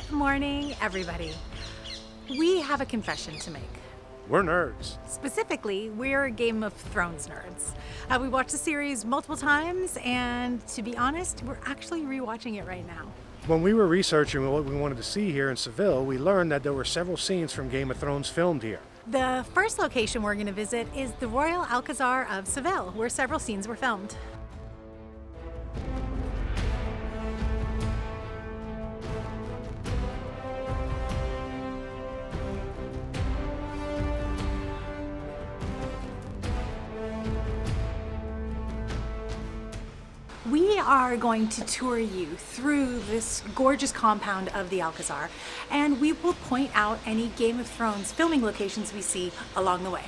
Good morning, everybody. We have a confession to make. We're nerds. Specifically, we're Game of Thrones nerds. We watched the series multiple times, and to be honest, we're actually rewatching it right now. When we were researching what we wanted to see here in Seville, we learned that there were several scenes from Game of Thrones filmed here. The first location we're going to visit is the Royal Alcazar of Seville, where several scenes were filmed. We are going to tour you through this gorgeous compound of the Alcazar, and we will point out any Game of Thrones filming locations we see along the way.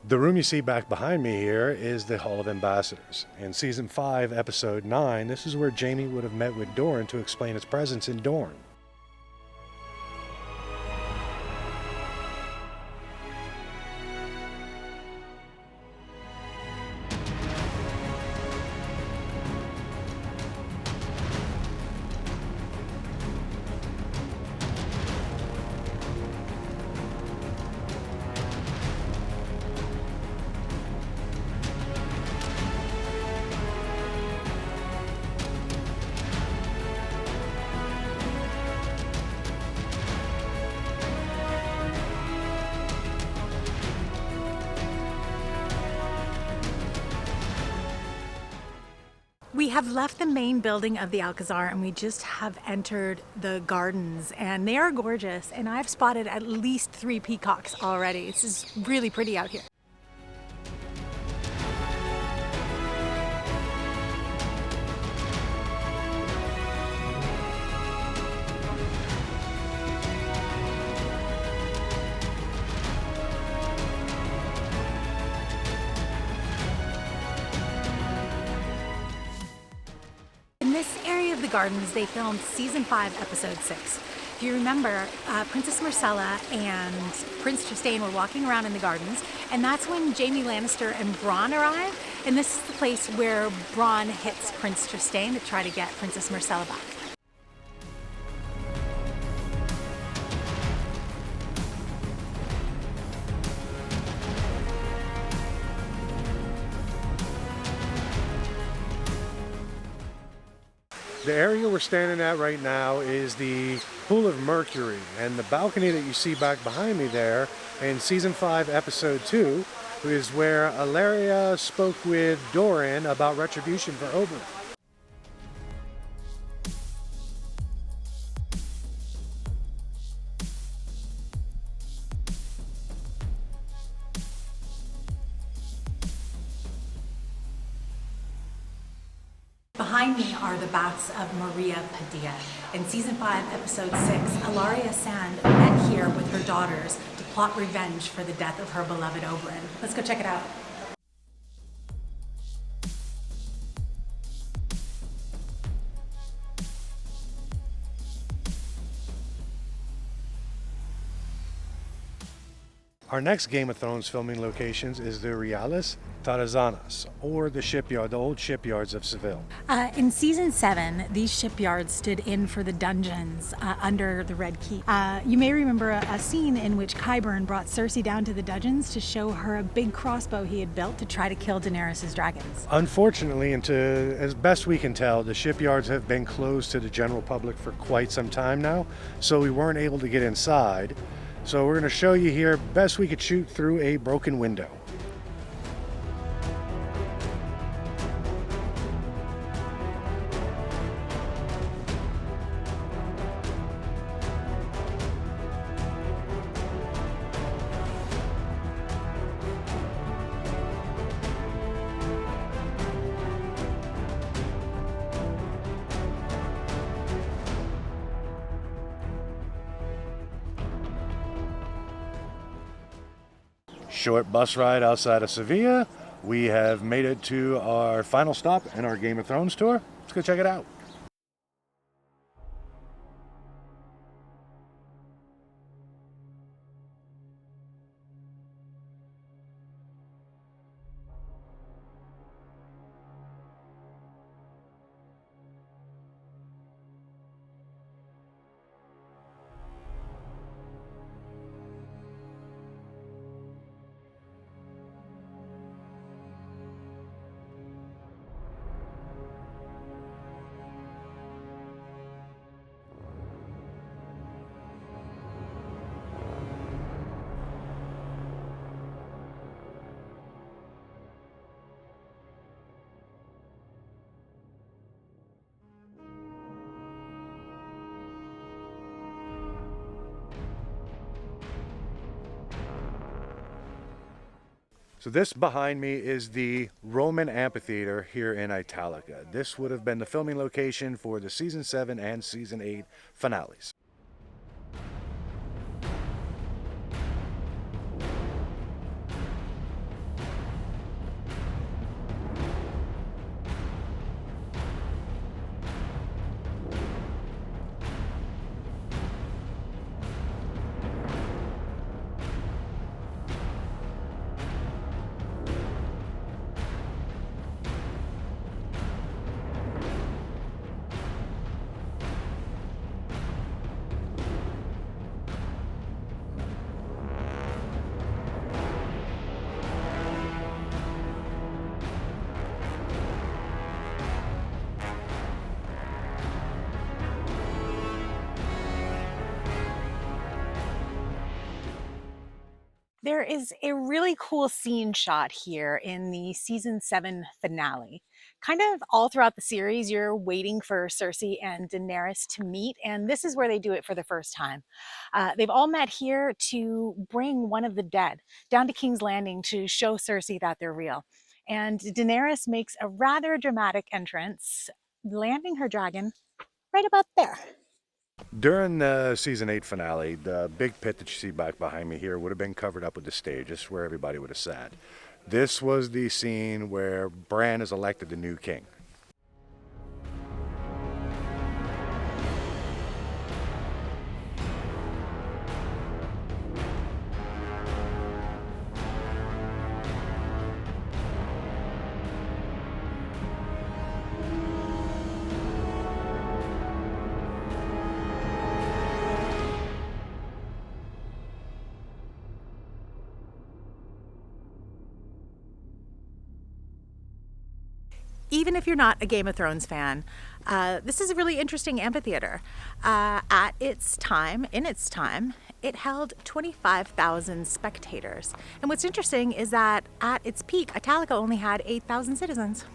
The room you see back behind me here is the Hall of Ambassadors. In Season 5, Episode 9, this is where Jaime would have met with Dorne to explain his presence in Dorne. We have left the main building of the Alcazar and we just have entered the gardens, and they are gorgeous, and I've spotted at least 3 peacocks already. This is really pretty out here. In this area of the gardens, they filmed Season 5, Episode 6. If you remember, Princess Myrcella and Prince Tristane were walking around in the gardens, and that's when Jaime Lannister and Bronn arrive, and this is the place where Bronn hits Prince Tristane to try to get Princess Myrcella back. The area we're standing at right now is the Pool of Mercury, and the balcony that you see back behind me there in Season 5, Episode 2 is where Ilaria spoke with Doran about retribution for Oberyn. Behind me are the baths of Maria Padilla. In Season 5, Episode 6, Ilaria Sand met here with her daughters to plot revenge for the death of her beloved Oberyn. Let's go check it out. Our next Game of Thrones filming locations is the Reales Tarrazanas, or the shipyard, the old shipyards of Seville. In season 7, these shipyards stood in for the dungeons under the Red Keep. You may remember a scene in which Qyburn brought Cersei down to the dungeons to show her a big crossbow he had built to try to kill Daenerys' dragons. Unfortunately, and as best we can tell, the shipyards have been closed to the general public for quite some time now, so we weren't able to get inside. So we're going to show you here best we could shoot through a broken window. Short bus ride outside of Sevilla. We have made it to our final stop in our Game of Thrones tour. Let's go check it out. So this behind me is the Roman Amphitheatre here in Italica. This would have been the filming location for the Season 7 and Season 8 finales. There is a really cool scene shot here in the season 7 finale. Kind of all throughout the series, you're waiting for Cersei and Daenerys to meet, and this is where they do it for the first time. They've all met here to bring one of the dead down to King's Landing to show Cersei that they're real. And Daenerys makes a rather dramatic entrance, landing her dragon right about there. During the Season 8 finale, the big pit that you see back behind me here would have been covered up with the stage. This is where everybody would have sat. This was the scene where Bran is elected the new king. Even if you're not a Game of Thrones fan, this is a really interesting amphitheater. In its time, it held 25,000 spectators. And what's interesting is that at its peak, Italica only had 8,000 citizens.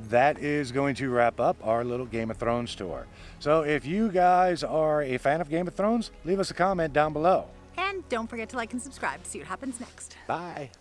That is going to wrap up our little Game of Thrones tour. So if you guys are a fan of Game of Thrones, leave us a comment down below. And don't forget to like and subscribe to see what happens next. Bye.